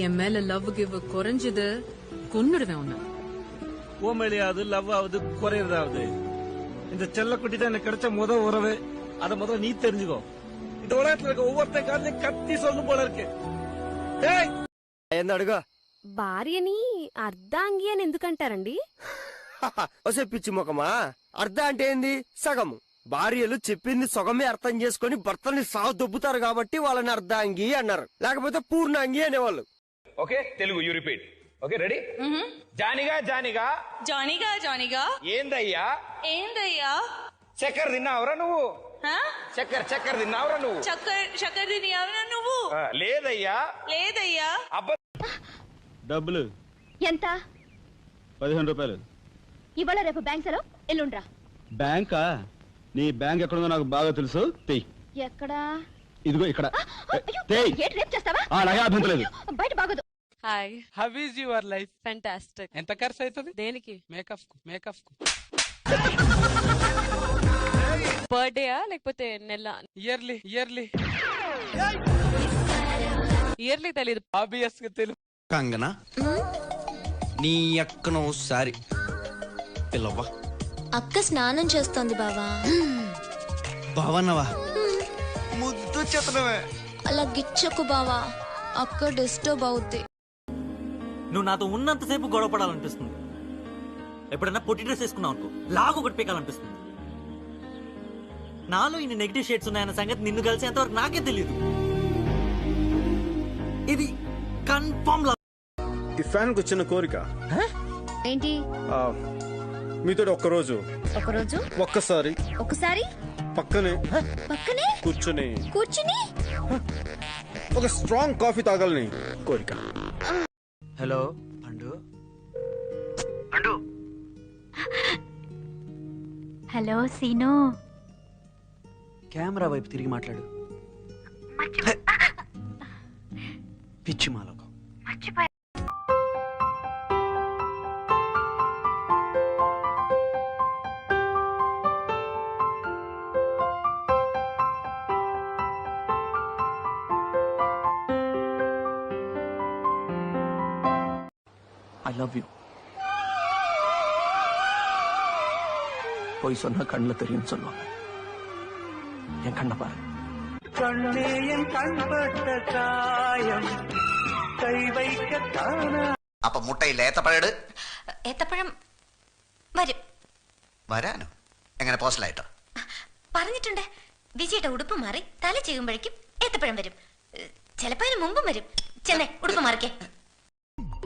என் மேல love give குறைஞ்சது கொன்னுடுவேன் உன்ன. ஓ மேலேயாவது லவ் ஆகுது குறையறதாவது. இந்த செல்லக்குட்டி தான் எனக்கு கிடைச்ச உறவு. அத முதல்ல நீ தெரிஞ்சுக்கோ. இந்த உலகத்துல இருக்க ஒவ்வொருத்த காலையும் கத்தி சொல்லும் போல இருக்கு. ఏంది అడుగు? భార్యని అర్ధాంగి అని ఎందుకంటారండి? ఒసే పిచ్చి ముఖమా, అర్ధ అంటే ఏంది? సగము. భార్యలు చెప్పింది సగమే అర్థం చేసుకుని భర్తల్ని సాగు దొబ్బుతారు కాబట్టి వాళ్ళని అర్ధాంగి అన్నారు, లేకపోతే పూర్ణాంగి అనేవాళ్ళు. Okay, Telugu you repeat. Okay, ready? జానిగా జానిగా జానిగా జానిగా ఏందయ్యా ఏందయ్యా చక్కెర తిన్నావురా నువ్వు? చక్కెర తిన్నావురా నువ్వు? చక్కెర తిన్నావురా నువ్వు? లేదయ్యా లేదయ్యా. డబ్బులు ఎంత? 15 రూపాయలు. ఇవాళ రేపు బ్యాంక్ సెలవు, ఎల్లుండ్రా. బ్యాంకా? నీ బ్యాంక్ ఎక్కడుందో నాకు బాగా తెలుసు. తెయ్. ఎక్కడా? ఇదిగో ఇక్కడ. రేపు చేస్తావా? అలాగే అభ్యంతరం లేదు. బయట బాగోదు. Hi, how is your life? Fantastic. ఎంత ఖర్చు అవుతుంది దేనికి? మేకప్ కు పర్ డే లేకపోతే నెల? ఇయర్లీ ఇయర్లీ తెలీదు. ఆబ్వియస్ గా తెలుసు. కంగనా, నీ అక్కను ఒకసారి పిలవ్వా. అక్క స్నానం చేస్తోంది బావా. బావన్నవా? ముద్దు చెత్తనవే. అలా గిచ్చకు బావా, అక్క డిస్టర్బ్ అవుద్ది. నువ్వు నాతో ఉన్నంతసేపు గొడవ పడాలనిపిస్తుంది. ఎప్పుడైనా పొట్టి డ్రెస్ వేసుకున్నావు అనుకో, లాగు ఒకటి పీకాలనిపిస్తుంది. నాలో ఇన్ని నెగిటివ్ షేడ్స్ ఉన్నాయన్న సంగతి నిన్ను కలిసేంతవరకు నాకే తెలియదు. ఇది కన్ఫర్మ్ లవ్. ఈ ఫ్యాన్ కు చిన్న కోరిక. ఏంటి? మీతో ఒక్కరోజు ఒక్కసారి పక్కనే కూర్చుని ఒక స్ట్రాంగ్ కాఫీ తాగాలని కోరిక. హలో అండు. హలో సీను. కెమెరా వైపు తిరిగి మాట్లాడు. పిచ్చి మాలకు. I love you. போய் சொன்னா கண்ணுல தெரியும் சொல்லுவாங்க. என் கண்ண பாரு. கண்ணே என் கண்பட்ட காயம் கை வைக்கத்தானா. അപ്പൊ മുട്ടയില്ല ഏത്തപ്പഴം. ഏത്തപ്പഴം വരും. വരാനോ? എങ്ങനെ പോസ്റ്റലായിട്ടോ? പറഞ്ഞിട്ടുണ്ട്. വിജയുടെ ഉടുപ്പ് മാറി തല ചെയ്യുമ്പോഴേക്കും ഏത്തപ്പഴം വരും. ചിലപ്പോ അതിന് മുമ്പും വരും. ചെന്നേ ഉടുപ്പ് മാറിക്കേ.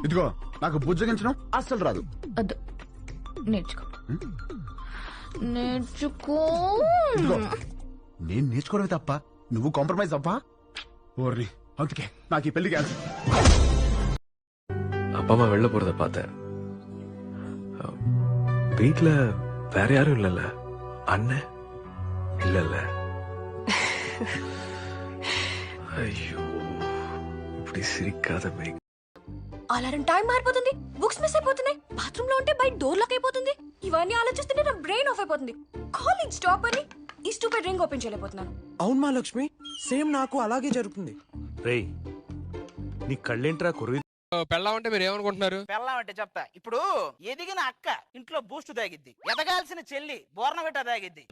ఇదిగో, నాకు బుజ్జగించడం అస్సలు రాదు. వద్దు, నేర్చుకో. ఇదిగో, నేను నేర్చుకోవడమే తప్ప నువ్వు కాంప్రమైజ్ అవ్వా? ఓర్రి, అందుకే నాకు ఈ పెళ్లి క్యాన్సిల్. அப்பா அம்மா வெளில போறத பார்த்தேன். வீட்டுல வேற யாரும் இல்லல்ல? அண்ணன் இல்லல்ல? ஐயோ, இப்படி சிரிக்காத மேக். అలారం టైం మారిపోతుంది, బుక్స్ మిస్ అయిపోతున్నాయి, బాత్రూమ్ లో ఉంటే బయట డోర్ లాక్ అయిపోతుంది. ఇవన్నీ ఆలోచిస్తుంటే నా బ్రెయిన్ ఆఫ్ అయిపోతుంది. కాలేజ్ స్టాప్ అని ఈ స్టూపిడ్ రింగ్ ఓపెన్ చేయలేకపోతున్నాను. అవును మా లక్ష్మి, సేమ్ నాకు అలాగే జరుగుతుంది. రేయ్, నీ కళ్ళేంట్రా కుర్రి? పెళ్ళాం అంటే మీరు ఏమనుకుంటున్నారు? పెళ్ళాం అంటే చెప్తా. ఇప్పుడు ఎదిగిన అక్క ఇంట్లో బూస్ట్ తాగిద్ది, ఎదగాల్సిన చెల్లి బోర్నవిట తాగిద్ది.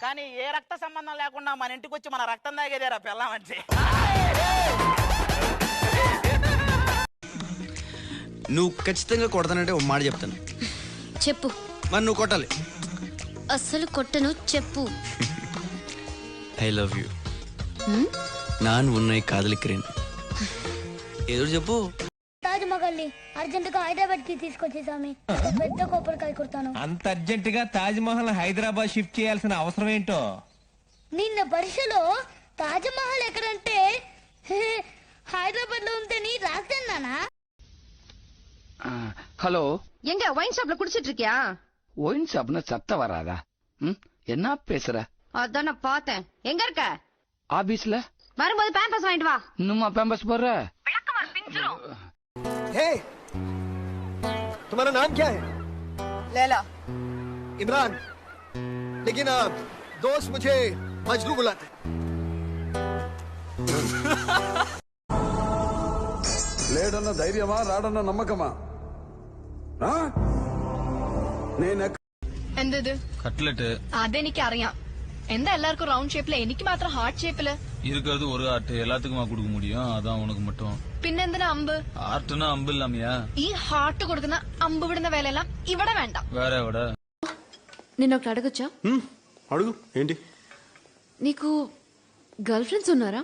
కానీ ఏ రక్త సంబంధం లేకుండా మన ఇంటికి వచ్చి మన రక్తం తాగేదేరా పెళ్ళాం అంటే. నువ్వు ఖచ్చితంగా కొడతానంటే ఒక మాట చెప్తాను. చెప్పు. మరి నువ్వు కొట్టాలి. అస్సలు కొట్టను, చెప్పు. I love you. நான் உன்னை காதலிக்கிறேன். ఏదో చెప్పు. తాజ్ మహల్ ని అర్జెంట్ గా హైదరాబాద్ కి తీసుకొచ్చేసామి. పెద్ద కొబ్బరికాయ కొడతాను. అంత అర్జెంట్ గా తాజ్ మహల్ హైదరాబాద్ షిఫ్ట్ చేయాల్సిన అవసరం ఏంటో? నిన్న పరీక్షలో తాజ్ మహల్ ఎక్కడంటే హైదరాబాద్ లో ఉందని రాస్తానా? ஹலோ, எங்க ஒயின் ஷாப்ல குடிச்சிட்டு இருக்கியா? ஒயின் ஷாப்னா சத்த வராதா? என்ன பேசுற? அதான் நான் பார்த்தேன். எங்க இருக்க? ஆபீஸ்ல. வரும்போது பேம்பஸ் வாங்கிட்டு வா. இன்னுமா பேம்பஸ் போடுற? हे, तुम्हारा नाम क्या है? లైలా. इमरान. लेकिन दोस्त मुझे मजनू बुलाते. లేడన్న ధైర్యమా రాడన్న నమ్మకమా എന്തത് കട്ട്ലറ്റ് അതെനിക്ക് അറിയാം എന്താ എല്ലാവർക്കും റൗണ്ട് ഷേപ്പില് എനിക്ക് മാത്രം ഹാർട്ട് ഷേപ്പില് இருக்கிறது ஒரு ஆர்ட் எல்லாத்துக்குமா கொடுக்க முடியும் அதான் உனக்கு மட்டும் പിന്നെന്തിനാ അമ്പ് ஆர்ட்னா அம்பு இல்லாமையா ഈ ഹാർട്ട് കൊടുക്കുന്ന അമ്പ് വിടുന്ന വേലയെല്ലാം ഇവിടെ വേണ്ട வேற எവിടെ నేను ఒకటి అడగచ్చా? అడుగు. ఏంటి? నీకు గర్ల్ ఫ్రెండ్స్ ఉన్నారా?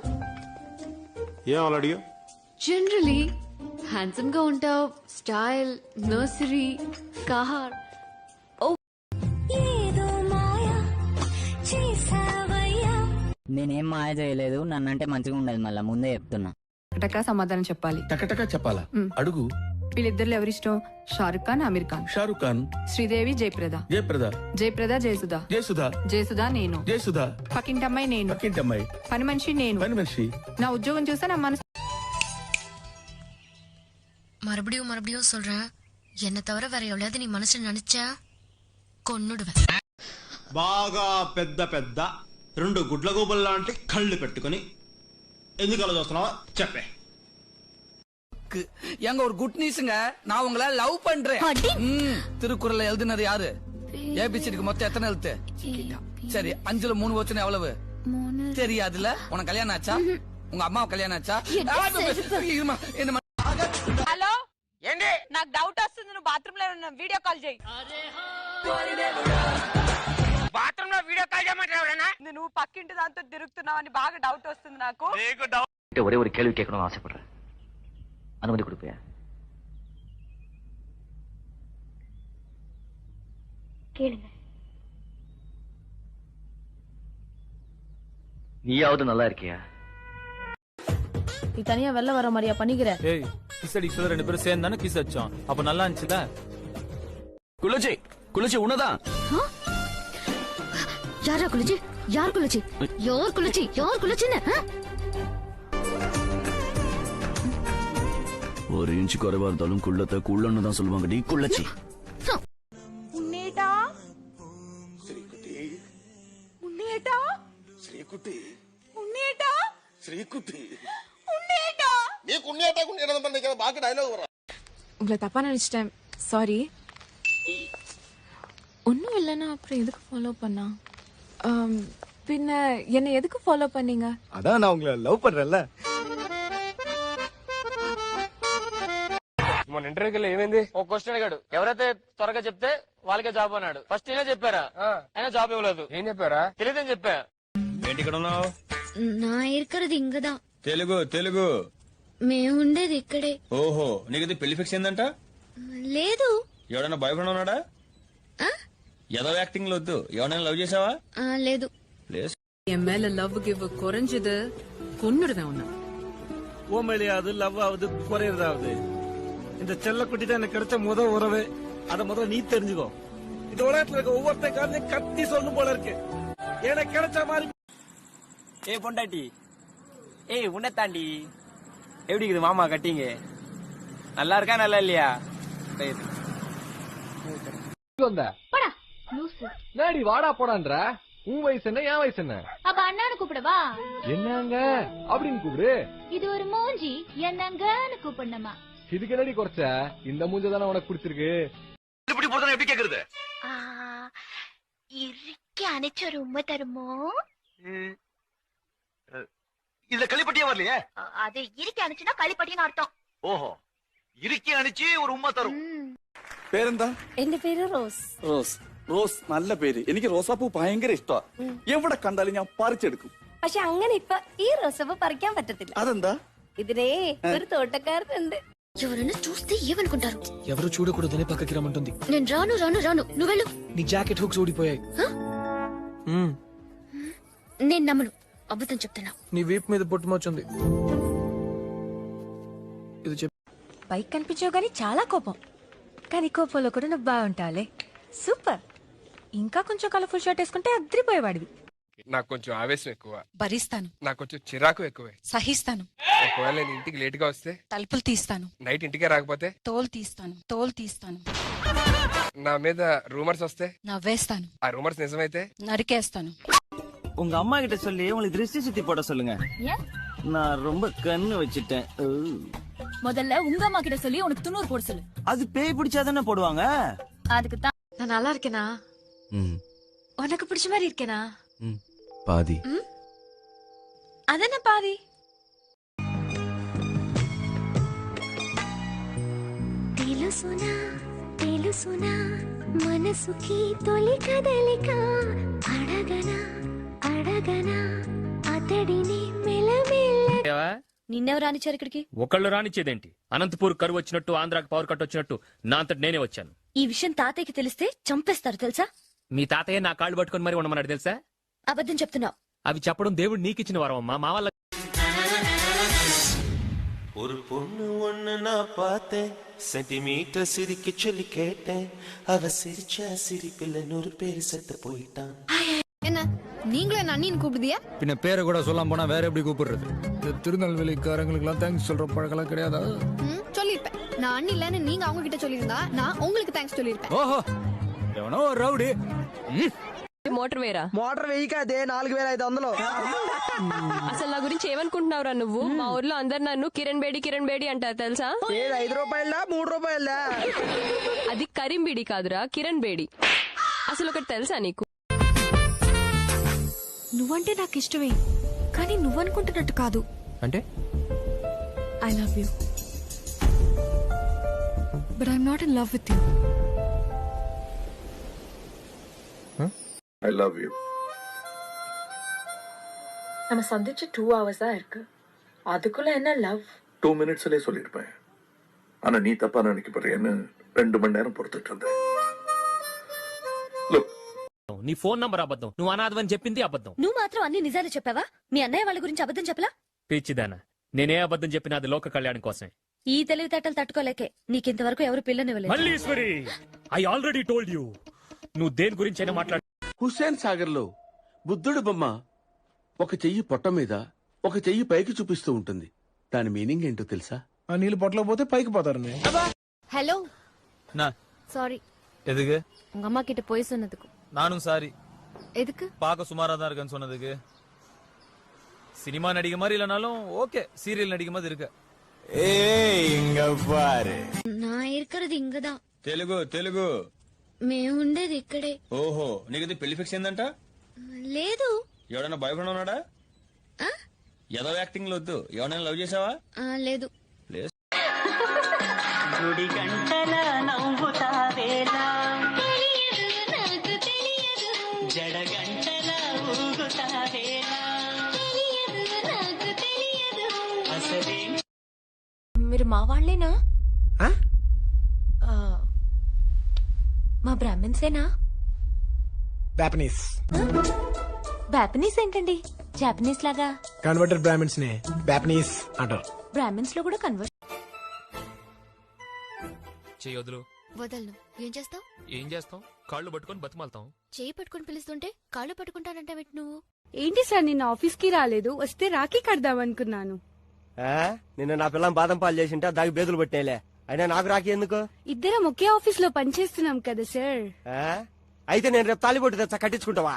ఏం అలా అడిగా? జనరలీ హ్యాండ్సమ్ గా ఉంటావు, స్టైల్, నర్సరీ, కార్. నేనేం మాయ చేయలేదు, నన్నంటే మంచిగా ఉండదు, మళ్ళా ముందే చెప్తున్నా. టకటకా సమాధానం చెప్పాలి. టకటకా చెప్పాలా? అడుగు. వీళ్ళిద్దరు ఎవరిష్టం? షారుఖ్ ఖాన్, అమీర్ ఖాన్. షారుఖ్ ఖాన్. శ్రీదేవి, జయప్రద. జయప్రద, జయసుధ. జయసుధ నేను. పక్కింటమ్మాయి నేను. పని మనిషి నేను. నా ఉద్యోగం చూస్తే నా మనసు. மறுபடியும் மறுபடியும் சொல்றேன், என்ன தவிர வேற எவ்வளவு நீ மனசுல நினைச்சா கொன்னுடுவேன். బాగా పెద్ద పెద్ద 2 గుడ్ల గోబల్ లాంటి కళ్ళు పెట్టుకుని ఎందుకు అలా చూస్తున్నావా చెప్పే. எங்க ஒரு குட் நியூஸ்ங்க, நான் உங்களை லவ் பண்றேன். திருக்குறள் எழுதினது யாரு? ஏபிசிடிக்கு மொத்தம் எத்தனை எழுத்து? சரி, 5ல 3 வச்சுனா எவ்வளவு தெரியாதுல? உனக்கு கல்யாணம் ஆச்சா? உங்க அம்மாவுக்கு கல்யாணம் ஆச்சா? హలో ఏంటి? నాకు డౌట్ వస్తుంది, నువ్వు బాత్రూమ్ లో ఉన్న వీడియో కాల్ చేయి. బాత్రూమ్ లో వీడియో కాల్ చేయమంటావా? నువ్వు పక్కింటి దాంతో తిరుగుతున్నావని బాగా డౌట్ వస్తుంది నాకు. ஒரே ஒரு கேள்வி கேட்கணும்னு ஆசைப்படுறேன், அனுமதி கொடுப்பியா? கேளுங்க. நீயாவது நல்லா இருக்கியா? நீ தனியா வெளில வர மாதிரியா பண்ணிக்கிற? ஏய், கிஸ் அடிக்கல 2 பேரும் சேர்ந்து தானே கிஸ் அடிச்சோம், அப்ப நல்லா இருந்துச்சுல? குளிச்சி உன்னதான். யாரா குளிச்சி? யார் குளிச்சி? யார் குளிச்சி? யார் குளிச்சின்னு? ஒரு இன்ச்சு குறைவா இருந்தாலும் குள்ளத்தை குள்ளன்னு தான் சொல்லுவாங்க. நீ குள்ளச்சி. ఉన్నేటా ఉన్నేటా శ్రీకుట్టి ఉన్నేటా శ్రీకుட்டி ఉన్నేటா நீ குண்ணியாட்டா குண்ணியாட்டம் பண்ணிக்கிற பாக்கி டயலாக் வர. உங்களை தப்பா நினைச்சிட்டேன், சாரி. ஒன்னும் இல்லைன்னா அப்புறம் எதுக்கு ஃபாலோ பண்ணா? பின்ன என்ன எதுக்கு ஃபாலோ பண்ணீங்க? அதான் நான் உங்களை லவ் பண்றேன்ல. మన ఇంటర్వ్యూకి ఏమైంది? ఒక క్వశ్చన్ అడిగాడు, ఎవరైతే త్వరగా చెప్తే వాళ్ళకే జాబ్ అన్నాడు. ఫస్ట్ నేనే చెప్పారా, అయినా జాబ్ ఇవ్వలేదు. ఏం చెప్పారా? తెలియదని చెప్పా. ఏంటి ఇక్కడ ఉన్నావు? నా ఇరుకరది ఇంగదా. తెలుగు మేము ఉండేది ఇక్కడే. ఓహో, నీకు పెళ్లి ఫిక్స్ అయిందంట? లేదు. ఎవడన్నా బాయ్ ఫ్రెండ్ ఉన్నాడా? ఏదో యాక్టింగ్ లో వద్దు. ఎవరైనా లవ్ చేసావా? లేదు. என் மேல லவ் கிவ் குறைஞ்சது கொன்னுடுவேன் உன்னை. ஓ மேலேயாவது லவ் ஆகுது குறையறதாவது இந்த செல்லக்குட்டி தான் எனக்கு கிடைச்ச உறவு. அத முதல்ல நீ தெரிஞ்சுக்கோ. இந்த உலகத்துல இருக்க ஒவ்வொருத்த காலையும் கத்தி சொல்லும் போல இருக்கு. எனக்கு கிடைச்ச மாதிரி. ஏய் பொண்டாட்டி, ஏய் உன்னை தாண்டி எப்படி இருக்குது மாமா கட்டிங்க? நல்லா இருக்கா நல்லா இல்லையா? நாடி வாடா போடான்ற. உன் வயசு என்ன, என் வயசு என்ன? அப்ப அண்ணான்னு கூப்பிடவா? என்னங்க அப்படின்னு கூப்பிடு. இது ஒரு மூஞ்சி, என்னங்கன்னு கூப்பிடணுமா? இதுக்கு என்னடி குறைச்ச? இந்த மூஞ்ச தானே உனக்கு பிடிச்சிருக்கு. இப்படி போறதா எப்படி கேக்குறது? இறுக்கி அணைச்ச ஒரு உண்மை தருமோ? இதுல களிப்பட்டியே வரலையே. அது இறுக்கி அணைச்சுன்னா களிப்பட்டின்னு அர்த்தம். ஓஹோ, இறுக்கி அணிச்சு ஒரு உம்மா தரும். പേരെന്താ? എന്റെ പേര് റോസ്. റോസ് നല്ല പേര്. എനിക്ക് റോസാപ്പൂ ഭയങ്കര ഇഷ്ടമാണ്. എവിടെ കണ്ടാലും ഞാൻ പറിച്ചെടുക്കും. പക്ഷെ അങ്ങനെ ഇപ്പൊ ഈ റോസപ്പൂ പറിക്കാൻ പറ്റത്തില്ല. అదెందా? ഇതിനെ ഒരു తోటకారుണ്ട്. ఎవరైనా చూస్తే ఏమనుకుంటారు? ఎవరు చూడకూడదని పక్కకి రమ్మంటుంది. నేను రాను రాను రాను, నువ్వు వెళ్ళు. నీ జాకెట్ హుక్స్ ఊడిపోయాయి. నేను నమ్మను, అబద్ధం చెప్తున్నా. నీ వీపు మీద పొట్టుమొచ్చింది. ఇది చెప్పు. పైకి కనిపించావు కానీ చాలా కోపం, కానీ కోపంలో కూడా నువ్వు బాగుంటావులే. సూపర్. ఇంకా కొంచెం కలర్ఫుల్ షర్ట్ వేసుకుంటే అద్రిపోయేవాడివి. నాకు కొంచెం ఆవేశం ఎక్కువ. భరిస్తాను. నాకు కొంచెం చిరాకు ఎక్కువే. సహిస్తాను. ఒకవేళ నేను ఇంటికి లేట్ గా వస్తే తలుపులు తీస్తాను. నైట్ ఇంటికే రాకపోతే తోలు తీస్తాను. నా మీద రూమర్స్ వస్తే నవ్వేస్తాను. ఆ రూమర్స్ నిజమైతే నరికేస్తాను. உங்க அம்மா கிட்ட சொல்லி உங்களுக்கு திருஷ்டி சுத்தி போட சொல்லுங்க. நான் ரொம்ப கண்ணு வச்சிட்டேன். முதல்ல உங்க அம்மா கிட்ட சொல்லி உனக்கு துண்ணூறு போட சொல்லு. அது பேய் பிடிச்சாதானே போடுவாங்க. அதுக்கு தான் நான் நல்லா இருக்கேனா? உனக்கு பிடிச்ச மாதிரி இருக்கேனா? பாதி. அதென்ன பாதி? తెలుసునా మనసుకి తొలి కదలిక అడగనా అడగనా అతడిని మెల్లమెల్ల. నిన్నెవరు రానిచ్చారు ఇక్కడికి? ఒకళ్ళు రానిచ్చేదేంటి? అనంతపూర్ కరువు వచ్చినట్టు, ఆంధ్రాకి పవర్ కట్ వచ్చినట్టు నా అంతటి నేనే వచ్చాను. ఈ విషయం తాతయ్యకి తెలిస్తే చంపేస్తారు తెలుసా? మీ తాతయ్య నా కాళ్ళు పట్టుకుని మరి ఉండమన్నాడు తెలుసా? అబద్ధం చెప్తున్నావు. అవి చెప్పడం దేవుడు నీకిచ్చిన వరం అమ్మా. మా వల్ల ஒரு பொண்ணு ஒண்ணு நான் பார்த்தேன், சென்டிமீட்டர் சிரிக்க சொல்லி கேட்டேன், அவ சிரிச்ச சிரிப்பில் 100 பேர் செத்து போயிட்டான். என்ன நீங்களே அண்ணின்னு கூப்பிடுதியா? பின்ன பேரை கூட சொல்லாம போனா வேற எப்படி கூப்பிடுறது? திருநெல்வேலிக்காரங்களுக்கு எல்லாம் தேங்க்ஸ் சொல்ற பழக்கம் கிடையாதா? சொல்லிருப்பேன். நான் அண்ணி இல்லன்னு நீங்க அவங்க கிட்ட சொல்லிருந்தா நான் உங்களுக்கு தேங்க்ஸ் சொல்லிருப்பேன். ఓహో ఎవనో రౌడీ. మోటార్ వేరా? మోటార్ వెయ్యి కాదే 4500. అసలు నా గురించి ఏమనుకుంటున్నావురా నువ్వు? మా ఊర్లో అందరు నన్ను కిరణ్ బేడి అంటారు తెలుసా? 5 రూపాయలదా 3 రూపాయలదా? అది కరీం బేడి కాదురా, కిరణ్ బేడి. అసలు ఒకటి తెలుసా నీకు? నువ్వంటే నాకు ఇష్టమే, కానీ నువ్వనుకుంటున్నట్టు కాదు. అంటే I love you, but I'm not in love with you. I love you. நம்ம சந்திச்சு 2 hours தான் இருக்கு. அதுக்குள்ள என்ன லவ்? 2 minutesலயே சொல்லிருப்பேன். ஆனா நீ தப்பா நினைக்கப்படுறேன்னு 2 மணி நேரம் பொறுத்துட்டு இருந்தேன். నీ ఫోన్ నంబర్ అబద్ధం, నువ్వు అనాథవని చెప్పింది అబద్ధం. నువ్వు మాత్రం అన్ని నిజాలు చెప్పావా? మీ అన్నయ్య వాళ్ళ గురించి అబద్ధం చెప్పలా? పిచ్చిదానా, నేనే అబద్ధం చెప్పిన అది లోక కళ్యాణం కోసమే. ఈ తెలివితేటలు తట్టుకోలేకే నీకింతవరకు ఎవరు పిల్లనివ్వలేదు. Malleswari, I already told you. నువ్వు దేని గురించి అయినా మాట్లాడు. హుస్సేన్ సాగర్ లో బుద్ధుడు బొమ్మ ఒక చెయ్యి పొట్ట మీద ఒక చెయ్యి పైకి చూపిస్తూ ఉంటుంది. దాని మీనింగ్ ఏంటో తెలుసా? ఆ నీళ్ళు పొట్టలో పోతే పైకి పోతారు. ஹலோ నా சாரி. எதுக்கு? உங்க அம்மா கிட்ட போய் சொன்னதுக்கு. நானும் சாரி. எதுக்கு? பார்க்க சுமாரா தான் இருக்குன்னு சொன்னதுக்கு. சினிமா நடிகை மாதிரி இல்லனாலும் ஓகே, சீரியல் நடிகை மாதிரி இருக்கு. ஏய் இங்க பாரு. நான் இருக்கிறது இங்கதான். తెలుగు మేము ఉండేది ఇక్కడే. ఓహో, నీకు పెళ్లి ఫిక్స్ అయిందంట? లేదు. ఎవడన్నా బాయ్ ఫ్రెండ్ ఉన్నాడా? ఏదో యాక్టింగ్ వద్దు. ఎవరైనా లవ్ చేసావా? లేదు. గుడి గంటల నవ్వుతావేలా, జడ గంటల ఊగుతావేలా, అసలే. మీరు మా వాళ్ళేనా? మా బ్రాహ్మిన్సేనా? జాపనీస్. బ్యాపనీస్ ఏంటండి? జాపనీస్ లాగా. కన్వర్టెడ్ బ్రాహ్మిన్స్ నే జాపనీస్ అంటారు. బ్రాహ్మిన్స్ లో కూడా కన్వర్ట్. చేయొద్దులు. వదలను. ఏం చేస్తావు? ఏం చేస్తాం? కాళ్ళు పట్టుకొని బతిమాలతాం. చేయి పట్టుకుని పిలుస్తుంటే కాళ్ళు పట్టుకుంటానంటావు నువ్వు? ఏంటి సార్, నిన్న ఆఫీస్ కి రాలేదు, వస్తే రాఖీ కడదాం అనుకున్నాను. నిన్న నా పిల్లం బాదం పాలు చేసింటే దానికి బేదులు పట్టినాయిలే. అయినా నాకు రాఖీ ఎందుకు? ఇద్దరం ఒకే ఆఫీస్ లో పనిచేస్తున్నాం కదా సార్. అయితే నేను రేపు తాలిబొట్టు తెచ్చా, కట్టించుకుంటావా?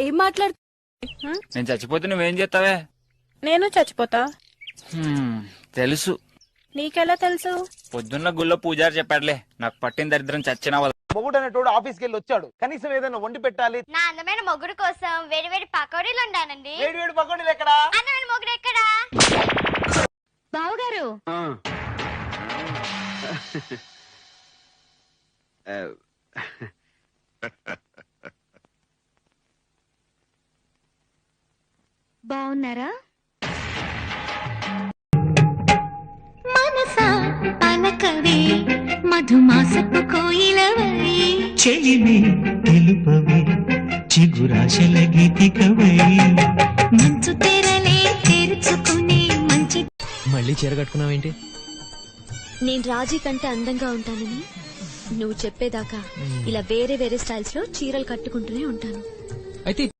ఏం మాట్లాడుతు? నేను చచ్చిపోతే నువ్వేం చేస్తావే? నేను చచ్చిపోతా. తెలుసు. నీకెలా తెలుసు? పొద్దున్న గుళ్ళో పూజారి చెప్పాడులే. నాకు పట్టిన దరిద్రం చచ్చిన మొగుడు అనేటోడు ఆఫీస్కి వెళ్ళి వచ్చాడు, కనీసం ఏదైనా వండి పెట్టాలి. నా అందమైన మొగుడు కోసం వేడి వేడి పకోడీలు ఉండానండి. వేడి వేడి పకోడీలు ఎక్కడా? అందమైన మొగుడు ఎక్కడా? బావగారు, బాగున్నారా? మనసా పలకవే మధుమాసపు కోయిలవై, చెలిమి తెలుపవే చిగురాశల గీతికవై, మంచు తెరలే తెరుచుకునే మంచి. మళ్ళీ చీర కట్టుకున్నావేంటి? నేను రాజీ కంటే అందంగా ఉంటానని నువ్వు చెప్పేదాకా ఇలా వేరే వేరే స్టైల్స్ లో చీరలు కట్టుకుంటూనే ఉంటాను. అయితే